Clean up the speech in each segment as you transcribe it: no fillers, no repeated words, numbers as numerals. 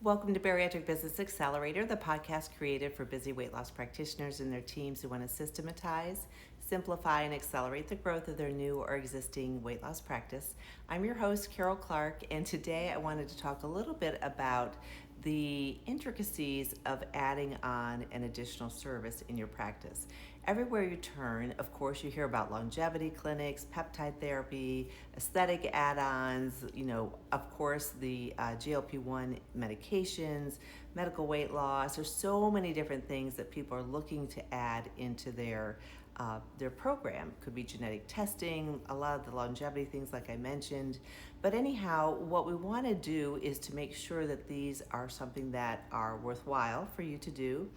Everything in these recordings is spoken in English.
Welcome to Bariatric Business Accelerator, the podcast created for busy weight loss practitioners and their teams who want to systematize, simplify, and accelerate the growth of their new or existing weight loss practice. I'm your host, Karol Clark, and today I wanted to talk a little bit about the intricacies of adding on an additional service in your practice. Everywhere you turn, of course, you hear about longevity clinics, peptide therapy, aesthetic add-ons, of course, the GLP-1 medications, medical weight loss. There's so many different things that people are looking to add into their program. Could be genetic testing, a lot of the longevity things like I mentioned. But anyhow, what we want to do is to make sure that these are something that are worthwhile for you to do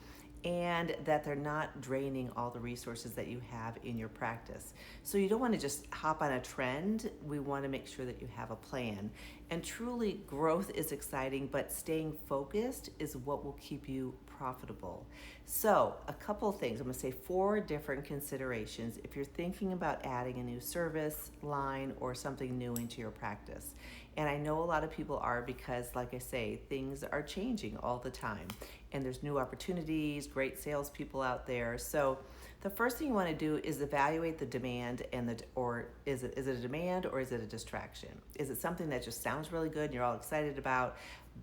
and that they're not draining all the resources that you have in your practice. So you don't want to just hop on a trend. We want to make sure that you have a plan. And truly, growth is exciting, but staying focused is what will keep you profitable. So a couple of things. I'm going to say 4 different considerations if you're thinking about adding a new service line or something new into your practice. And I know a lot of people are because, like I say, things are changing all the time. And there's new opportunities, great salespeople out there. So the first thing you want to do is evaluate the demand or is it a demand or is it a distraction? Is it something that just sounds really good and you're all excited about,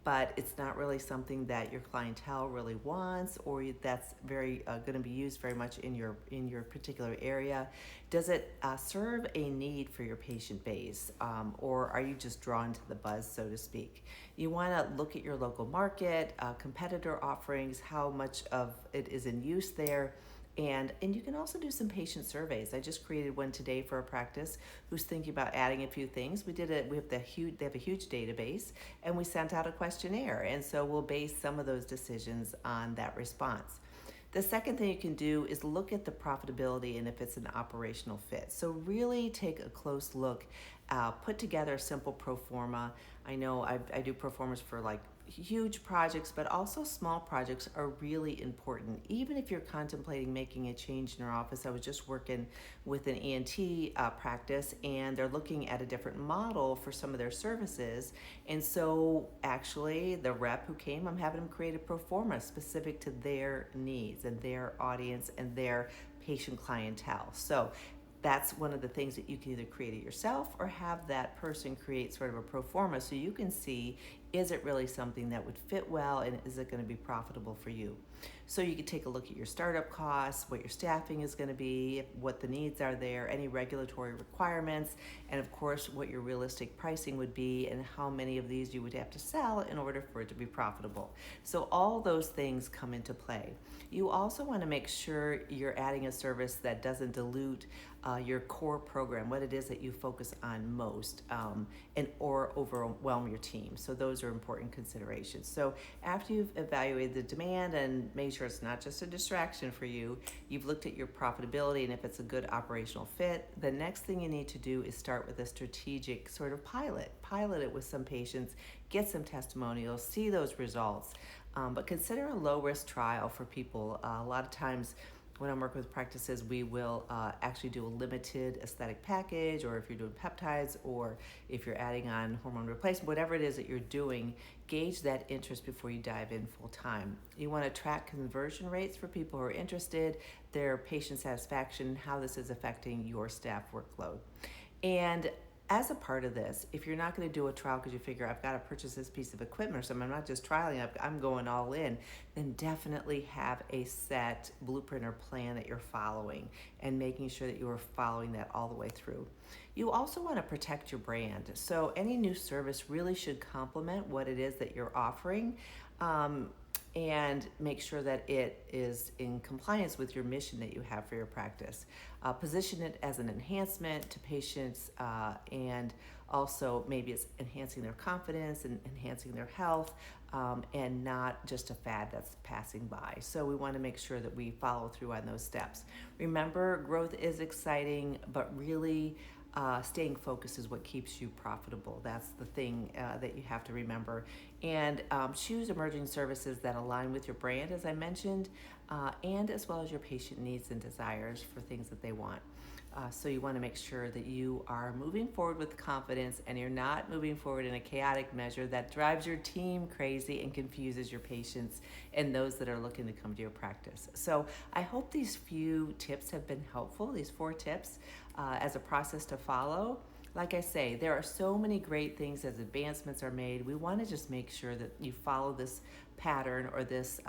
but it's not really something that your clientele really wants, or that's very going to be used very much in your particular area? Does it serve a need for your patient base, or are you just drawn to the buzz, so to speak? You want to look at your local market, competitor offerings, how much of it is in use there. And you can also do some patient surveys. I just created one today for a practice who's thinking about adding a few things. They have a huge database, and we sent out a questionnaire. And so we'll base some of those decisions on that response. The second thing you can do is look at the profitability and if it's an operational fit. So really take a close look, put together a simple pro forma. I know I do pro formas for like huge projects, but also small projects are really important. Even if you're contemplating making a change in your office, I was just working with an ENT practice, and they're looking at a different model for some of their services. And so actually the rep who came, I'm having them create a pro forma specific to their needs and their audience and their patient clientele. So that's one of the things that you can either create it yourself or have that person create sort of a pro forma so you can see, is it really something that would fit well, and is it going to be profitable for you? So you can take a look at your startup costs, what your staffing is going to be, what the needs are there, any regulatory requirements, and of course what your realistic pricing would be and how many of these you would have to sell in order for it to be profitable. So all those things come into play. You also want to make sure you're adding a service that doesn't dilute your core program, what it is that you focus on most, or overwhelm your team. So those are important considerations. So after you've evaluated the demand and made sure it's not just a distraction for you, you've looked at your profitability and if it's a good operational fit, the next thing you need to do is start with a strategic sort of pilot it with some patients, get some testimonials, see those results, but consider a low-risk trial for people. A lot of times when I'm working with practices, we will actually do a limited aesthetic package, or if you're doing peptides, or if you're adding on hormone replacement, whatever it is that you're doing, gauge that interest before you dive in full time. You want to track conversion rates for people who are interested, their patient satisfaction, how this is affecting your staff workload. And as a part of this, if you're not going to do a trial because you figure I've got to purchase this piece of equipment or something, I'm not just trialing, I'm going all in, then definitely have a set blueprint or plan that you're following and making sure that you are following that all the way through. You also want to protect your brand. So any new service really should complement what it is that you're offering. And make sure that it is in compliance with your mission that you have for your practice. Position it as an enhancement to patients, and also maybe it's enhancing their confidence and enhancing their health, and not just a fad that's passing by. So we want to make sure that we follow through on those steps. Remember, growth is exciting, but really staying focused is what keeps you profitable. That's the thing that you have to remember. And choose emerging services that align with your brand, as I mentioned, and as well as your patient needs and desires for things that they want. So you want to make sure that you are moving forward with confidence and you're not moving forward in a chaotic measure that drives your team crazy and confuses your patients and those that are looking to come to your practice. So I hope these few tips have been helpful, these 4 tips as a process to follow. Like I say, there are so many great things as advancements are made. We want to just make sure that you follow this pattern or this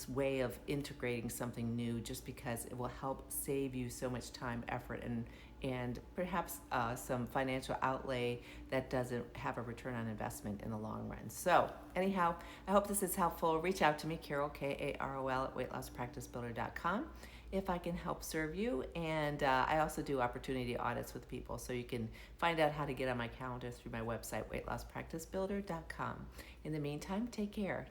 way of integrating something new, just because it will help save you so much time, effort, and perhaps some financial outlay that doesn't have a return on investment in the long run. So anyhow, I hope this is helpful. Reach out to me, Karol, Karol at weightlosspracticebuilder.com, if I can help serve you. And I also do opportunity audits with people, so you can find out how to get on my calendar through my website, weightlosspracticebuilder.com. In the meantime, take care.